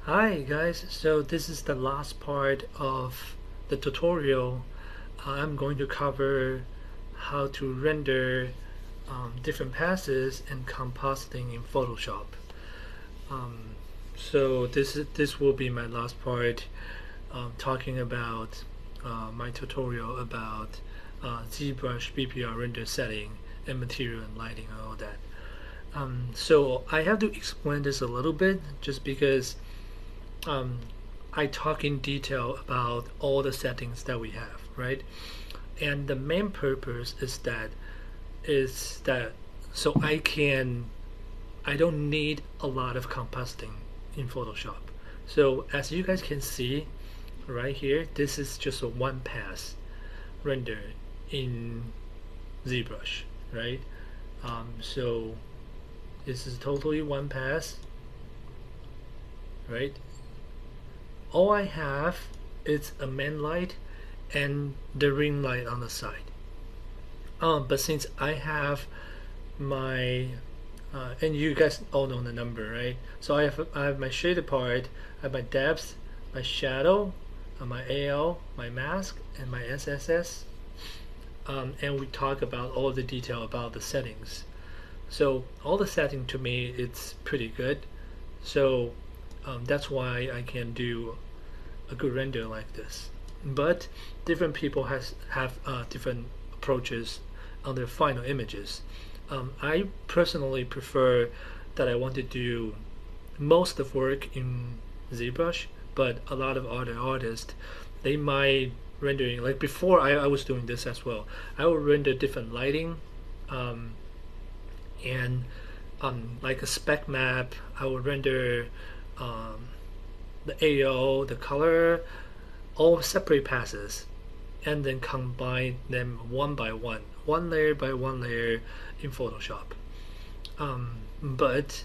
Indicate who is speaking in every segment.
Speaker 1: Hi guys, so this is the last part of the tutorial. I'm going to cover how to render different passes and compositing in Photoshop. Um, so this will be my last part, talking about my tutorial about ZBrush BPR render setting and material and lighting and all that. So I have to explain this a little bit just because um, I talk in detail about all the settings that we have, right? And the main purpose is that so I don't need a lot of compositing in Photoshop. So as you guys can see right here, this is just a one pass render in ZBrush, right? So this is totally one pass, right? All I have is a main light and the ring light on the side. But since I have my and you guys all know the number, right? So I have my shaded part, I have my depth, my shadow, my AL, my mask, and my SSS. And we talk about all the detail about the settings. So all the setting to me it's pretty good. So that's why I can do a good render like this. But different people have different approaches on their final images. I personally prefer that I want to do most of work in ZBrush, but a lot of other artists they might rendering like before I was doing this as well. I would render different lighting, um, and like a spec map. I would render um, the AO, the color, all separate passes, and then combine them one by one layer by one layer in Photoshop. But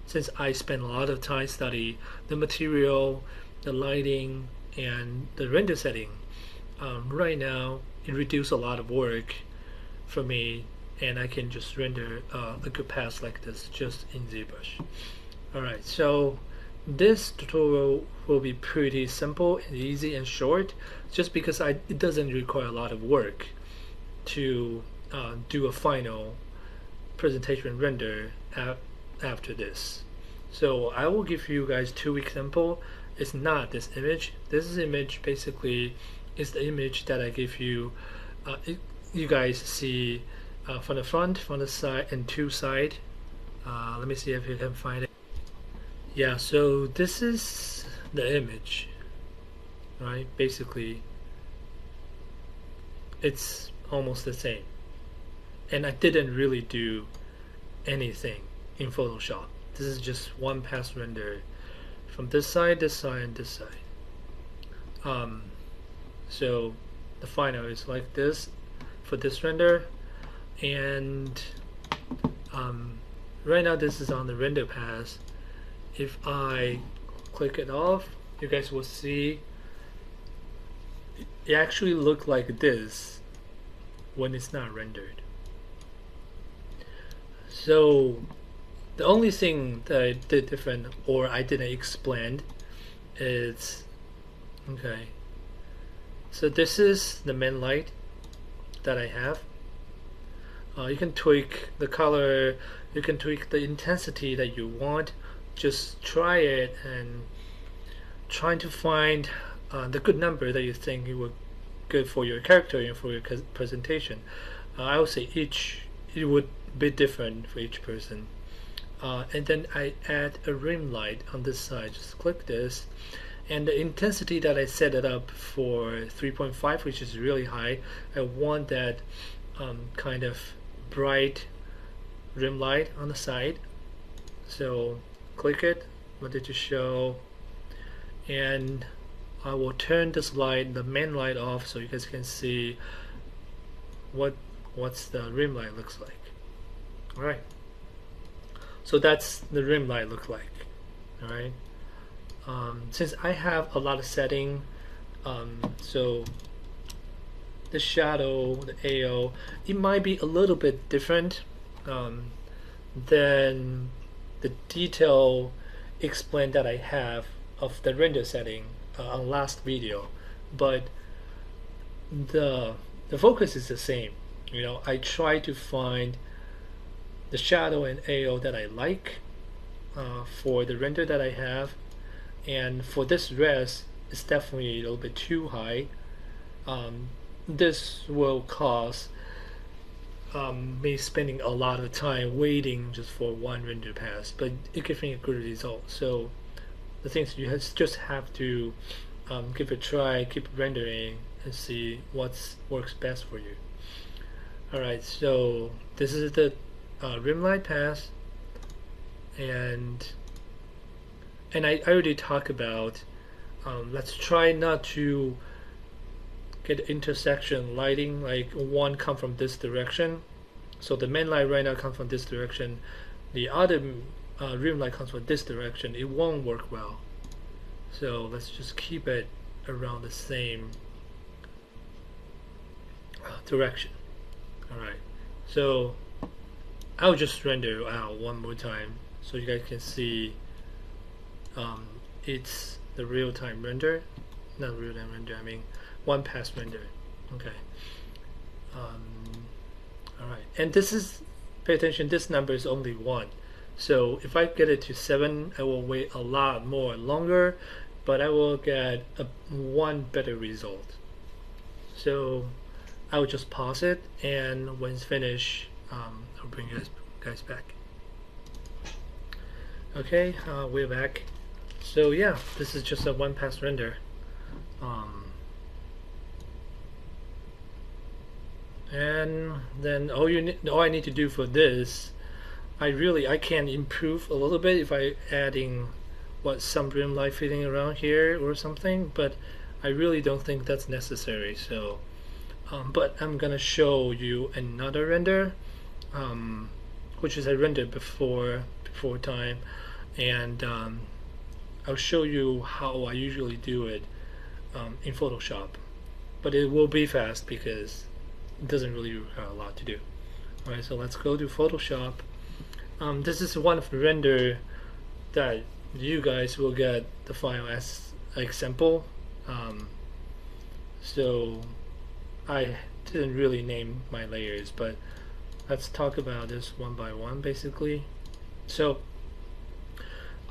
Speaker 1: since I spent a lot of time study the material, the lighting, and the render setting, right now it reduced a lot of work for me, and I can just render a good pass like this just in ZBrush. Alright, so this tutorial will be pretty simple and easy and short just because it doesn't require a lot of work to do a final presentation render after this. So I will give you guys two examples. It's not this image. This image basically is the image that I give you. You guys see from the front, from the side, and two side. Let me see if you can find it. Yeah, so this is the image, right? Basically, it's almost the same. And I didn't really do anything in Photoshop. This is just one pass render from this side, and this side. So the final is like this for this render, and right now this is on the render pass. If I click it off, you guys will see it actually look like this when it's not rendered. So the only thing that I did different or I didn't explain is okay. So this is the main light that I have. You can tweak the color, you can tweak the intensity that you want. Just try it and trying to find the good number that you think it would good for your character and for your presentation. I would say it would be different for each person. And then I add a rim light on this side. Just click this, and the intensity that I set it up for 3.5, which is really high. I want that kind of bright rim light on the side. So click it, want it to show, and I will turn this light, the main light, off so you guys can see what's the rim light looks like. Alright, so that's the rim light look like. Alright, since I have a lot of setting, so the shadow, the AO, it might be a little bit different than the detail explain that I have of the render setting on last video, but the the focus is the same. I try to find the shadow and AO that I like for the render that I have, and for this res, it's definitely a little bit too high. This will cause me spending a lot of time waiting just for one render pass, but it gives me a good result. So the things you just have to give it a try, keep rendering, and see what works best for you. Alright, so this is the rim light pass, and I already talked about let's try not to get intersection lighting, like one come from this direction. So the main light right now comes from this direction, the other rim light comes from this direction. It won't work well. So let's just keep it around the same direction. Alright, so I'll just render out one more time so you guys can see it's the real-time render, not real-time render, I mean one pass render. Okay. Alright, and this is, pay attention, this number is only 1. So if I get it to 7, I will wait a lot more longer, but I will get one better result. So I will just pause it, and when it's finished, I'll bring you guys back. Okay, we're back. So yeah, this is just a one pass render. And then all I need to do for this, I can improve a little bit if I adding some rim light fitting around here or something, but I really don't think that's necessary. So but I'm gonna show you another render, which is a render before time, and I'll show you how I usually do it in Photoshop, but it will be fast because it doesn't really require a lot to do. Alright, so let's go to Photoshop. This is one of the render that you guys will get the file as example. So I didn't really name my layers, but let's talk about this one by one basically. So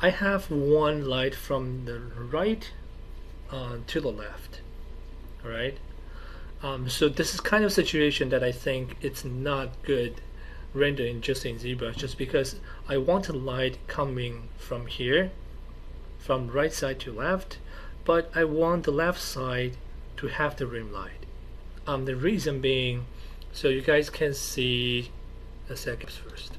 Speaker 1: I have one light from the right to the left. Alright, so this is kind of situation that I think it's not good rendering just in ZBrush, just because I want a light coming from here, from right side to left, but I want the left side to have the rim light. The reason being, so you guys can see the seconds first.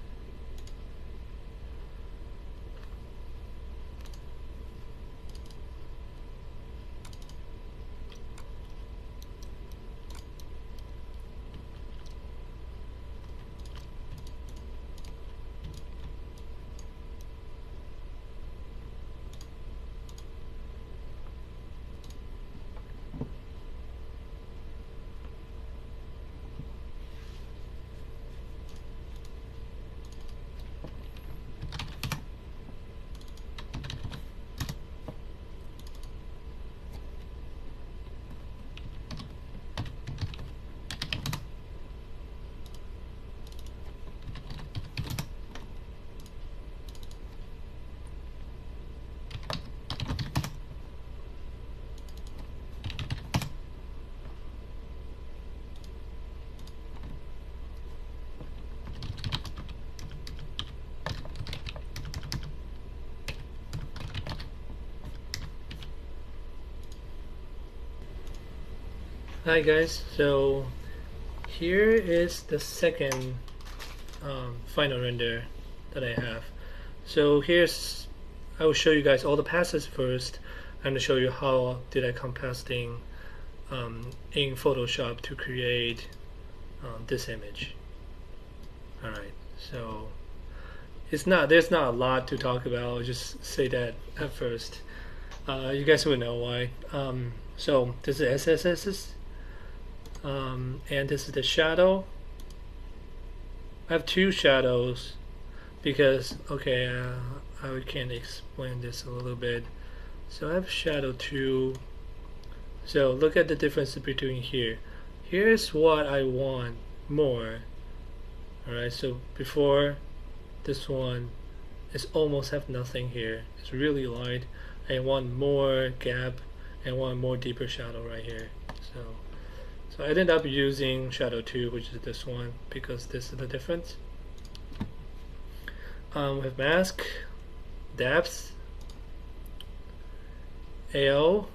Speaker 1: Hi guys, so here is the second final render that I have. So I will show you guys all the passes first. I'm going to show you how did I compasting in Photoshop to create this image. Alright, so there's not a lot to talk about. I'll just say that at first. You guys will know why. So this is SSS. And this is the shadow. I have two shadows because I can explain this a little bit. So I have shadow 2. So look at the difference between here. Here's what I want more. Alright, so before this one is almost have nothing here. It's really light. I want more gap and want more deeper shadow right here. So I ended up using shadow 2, which is this one, because this is the difference. With mask, depth, AO,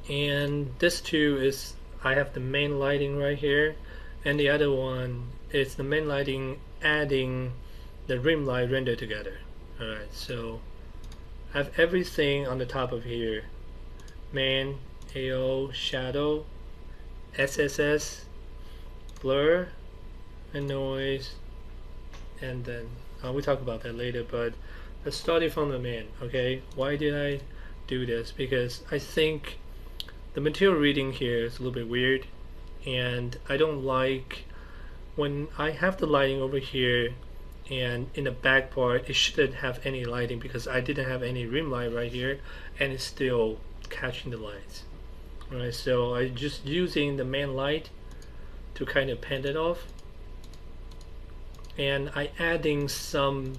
Speaker 1: and this 2 is I have the main lighting right here, and the other one is the main lighting adding the rim light render together. Alright, so I have everything on the top of here. Main, AO, shadow, SSS, blur, and noise, and then we'll talk about that later, but let's start it from the main. Okay, why did I do this? Because I think the material reading here is a little bit weird, and I don't like when I have the lighting over here and in the back part it shouldn't have any lighting, because I didn't have any rim light right here and it's still catching the lights. Alright, so I'm just using the main light to kind of paint it off, and I adding some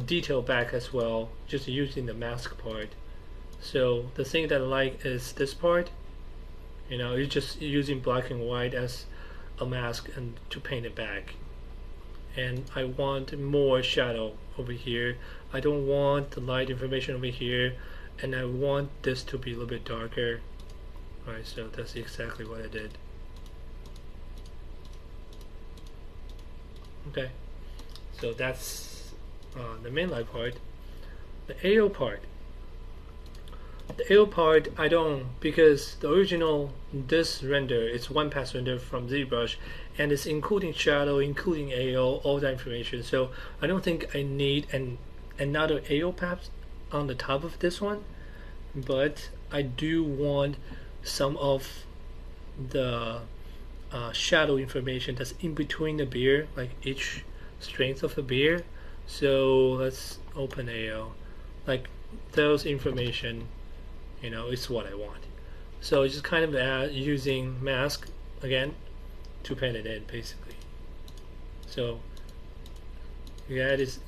Speaker 1: detail back as well, just using the mask part. So the thing that I like is this part, you know, it's just using black and white as a mask and to paint it back. And I want more shadow over here. I don't want the light information over here, and I want this to be a little bit darker. Alright, so that's exactly what I did. Okay, so that's the main light part. The AO part. The AO part I don't, because the original this render it's one pass render from ZBrush, and it's including shadow, including AO, all that information. So I don't think I need another AO pass on the top of this one, but I do want some of the shadow information that's in between the beer, like each strength of a beer. So let's open AO, like those information, you know, is what I want. So it's just kind of using mask again to paint it in, basically. So yeah, this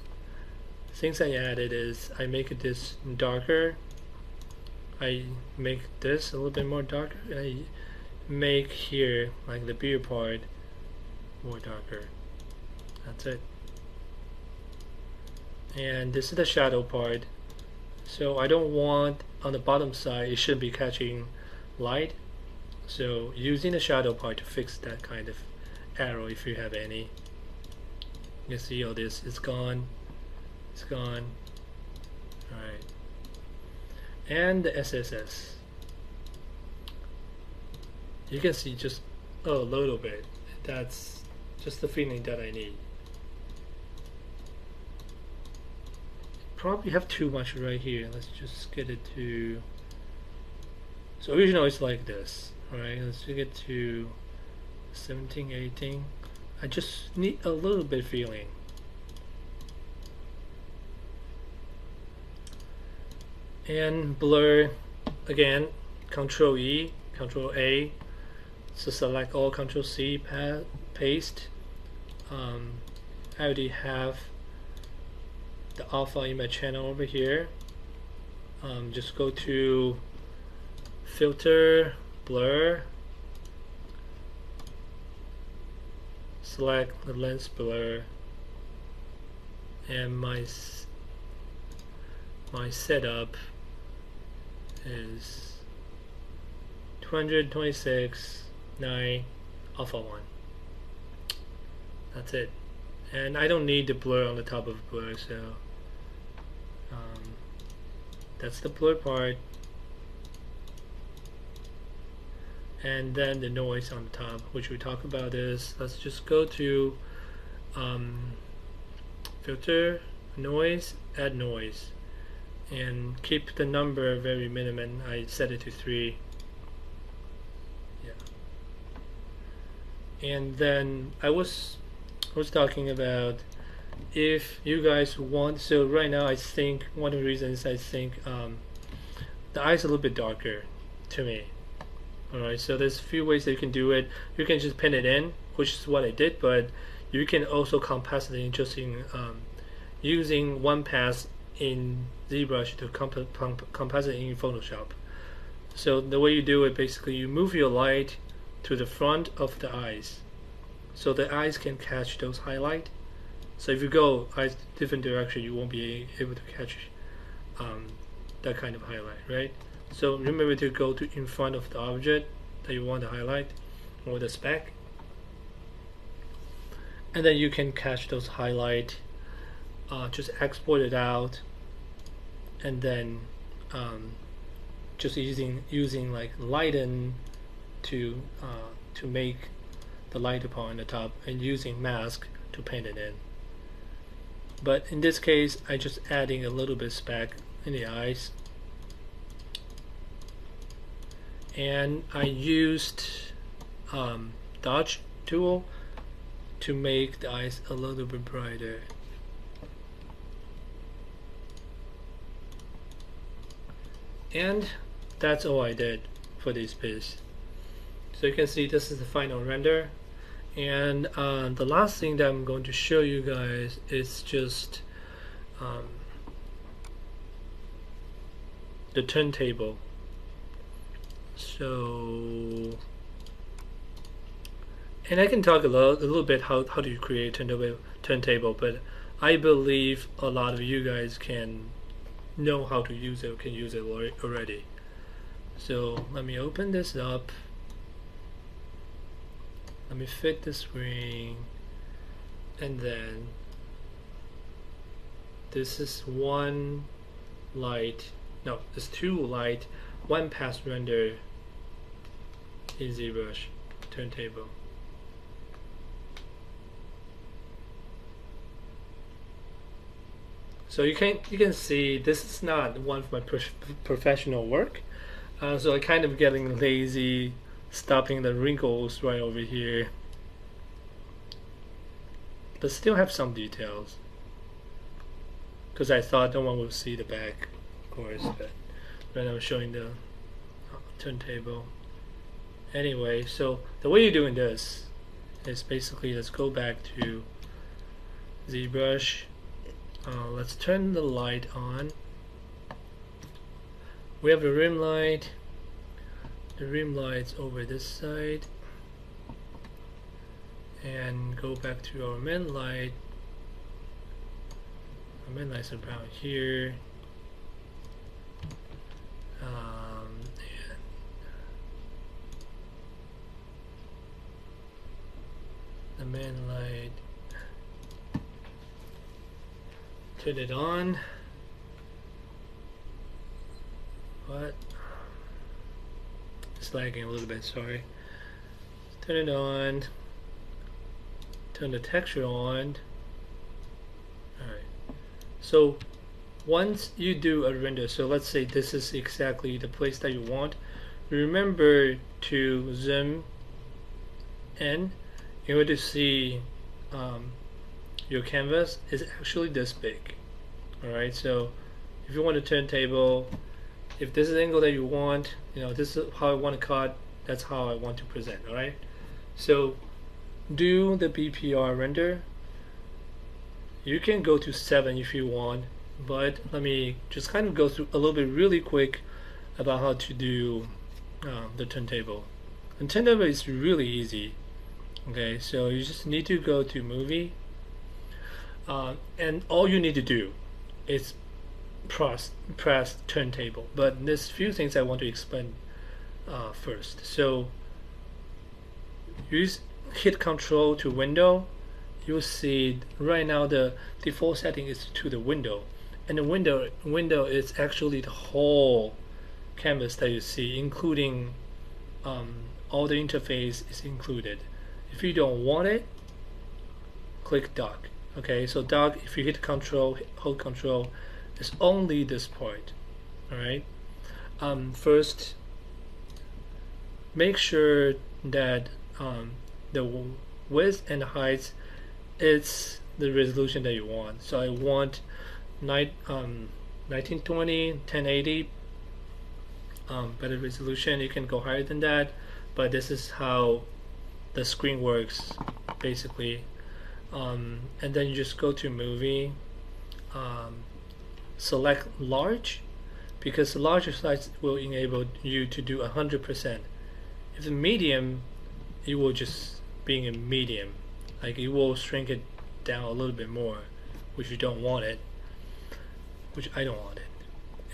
Speaker 1: things I added is I make this darker, I make this a little bit more darker, and I make here like the beer part more darker. That's it. And this is the shadow part. So I don't want on the bottom side it should be catching light. So using the shadow part to fix that kind of arrow, if you have any. You see all this is gone. It's gone. Alright. And the SSS. You can see just a little bit. That's just the feeling that I need. Probably have too much right here. Let's just get it to, so originally it's like this. Alright, let's get to 17, 18. I just need a little bit feeling. And blur again, Control E, Control A. So select all, Control C, paste. I already have the alpha in my channel over here. Just go to filter, blur, select the lens blur, and my setup is 226 9 alpha 1. That's it. And I don't need the blur on the top of blur, so that's the blur part. And then the noise on the top, which we talk about is, let's just go to filter, noise, add noise, and keep the number very minimum. I set it to 3. Yeah. And then I was talking about if you guys want, so right now I think one of the reasons I think the eye's a little bit darker to me. Alright, so there's a few ways that you can do it. You can just paint it in, which is what I did, but you can also compass it in just using one pass in ZBrush to compass it in Photoshop. So the way you do it, basically you move your light to the front of the eyes, so the eyes can catch those highlight. So if you go eyes different direction, you won't be able to catch that kind of highlight, right? So remember to go to in front of the object that you want to highlight or the speck, and then you can catch those highlight. Just export it out, and then just using like lighten to make the light upon on the top, and using mask to paint it in. But in this case, I just adding a little bit speck in the eyes, and I used dodge tool to make the eyes a little bit brighter. And that's all I did for this piece. So you can see this is the final render. And the last thing that I'm going to show you guys is just the turntable. So, and I can talk a little bit how do you create a turntable, but I believe a lot of you guys can know how to use it, can use it already. So let me open this up. Let me fit this ring, and then this is one light, no, it's two light, one pass render in ZBrush turntable. So you can see this is not one of my professional work. So I kind of getting lazy, stopping the wrinkles right over here, but still have some details because I thought no one will see the back, of course. But right now I'm showing the turntable. Anyway, so the way you're doing this is basically, let's go back to ZBrush. Let's turn the light on. We have the rim light. The rim light's over this side. And go back to our main light. Our main light's around here. And the main light. Turn it on. What? It's lagging a little bit, sorry. Turn it on. Turn the texture on. Alright. So once you do a render, so let's say this is exactly the place that you want, remember to zoom in order to see your canvas is actually this big. Alright, so if you want a turntable, if this is the angle that you want, this is how I want to cut, that's how I want to present. Alright, so do the BPR render. You can go to 7 if you want, but let me just kind of go through a little bit really quick about how to do the turntable. And turntable is really easy. Okay, so you just need to go to movie, and all you need to do is press turntable. But there's few things I want to explain first. So use hit Control to window. You'll see right now the default setting is to the window, and the window is actually the whole canvas that you see, including all the interface is included. If you don't want it, click dock. Okay, so dock, if you hit Control, hold Control, it's only this part. Alright. First, make sure that the width and height is the resolution that you want. So I want 1920, 1080 better resolution. You can go higher than that, but this is how the screen works basically. And then you just go to movie, select large, because the larger size will enable you to do 100%. If it's medium, it will just being a medium, like it will shrink it down a little bit more, which you don't want it, which I don't want it.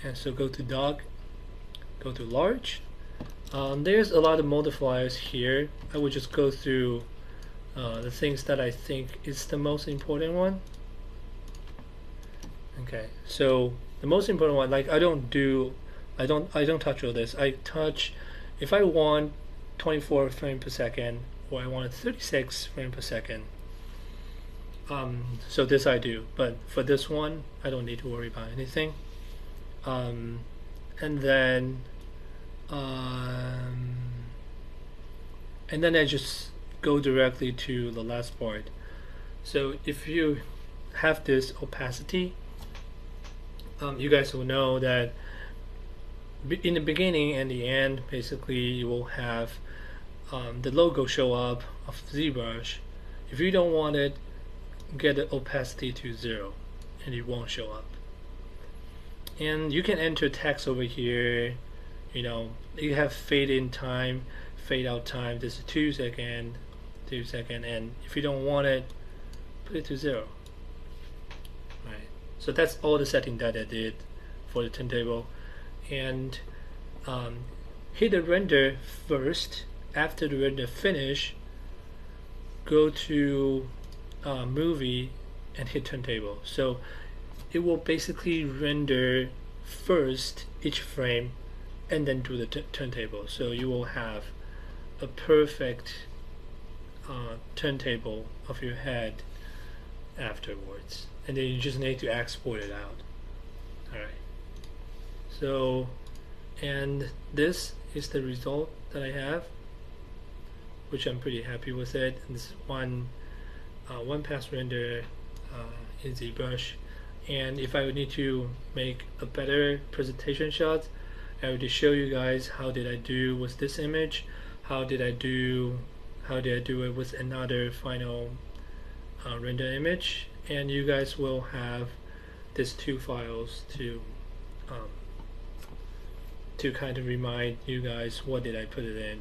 Speaker 1: And so go to dog, go to large. There's a lot of modifiers here. I will just go through the things that I think is the most important one. Okay, so the most important one, like I don't touch all this. I touch if I want 24 frames per second or I want 36 frames per second. So this I do, but for this one I don't need to worry about anything. And then I just go directly to the last part. So if you have this opacity, you guys will know that in the beginning and the end, basically you will have the logo show up of ZBrush. If you don't want it, get the opacity to 0 and it won't show up. And you can enter text over here. You have fade in time, fade out time. This is 2 seconds, 2 seconds, and if you don't want it, put it to 0. Right. So that's all the setting that I did for the turntable. And hit the render first. After the render finish, go to movie and hit turntable. So it will basically render first each frame and then do the turntable. So you will have a perfect turntable of your head afterwards, and then you just need to export it out. Alright, so and this is the result that I have, which I'm pretty happy with it. And this is one pass render in ZBrush. And if I would need to make a better presentation shot, I would show you guys how did I do with this image, how did I do it with another final render image, and you guys will have these two files to kind of remind you guys what did I put it in.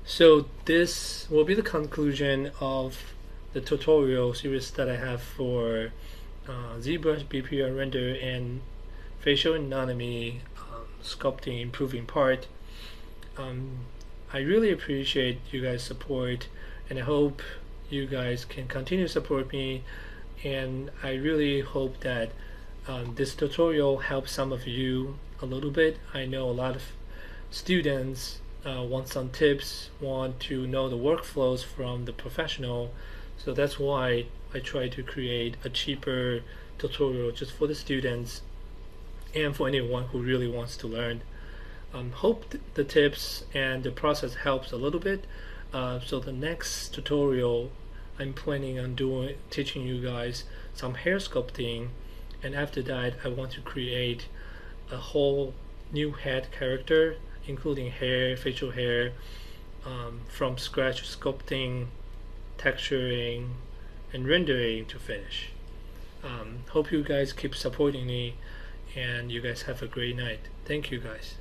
Speaker 1: So this will be the conclusion of the tutorial series that I have for ZBrush BPR render and facial anatomy sculpting improving part. I really appreciate you guys' support, and I hope you guys can continue to support me, and I really hope that this tutorial helps some of you a little bit. I know a lot of students want some tips, want to know the workflows from the professional, so that's why I try to create a cheaper tutorial just for the students and for anyone who really wants to learn. Hope the tips and the process helps a little bit. So the next tutorial I'm planning on teaching you guys some hair sculpting, and after that I want to create a whole new head character, including hair, facial hair, from scratch, sculpting, texturing, and rendering to finish. Hope you guys keep supporting me, and you guys have a great night. Thank you guys.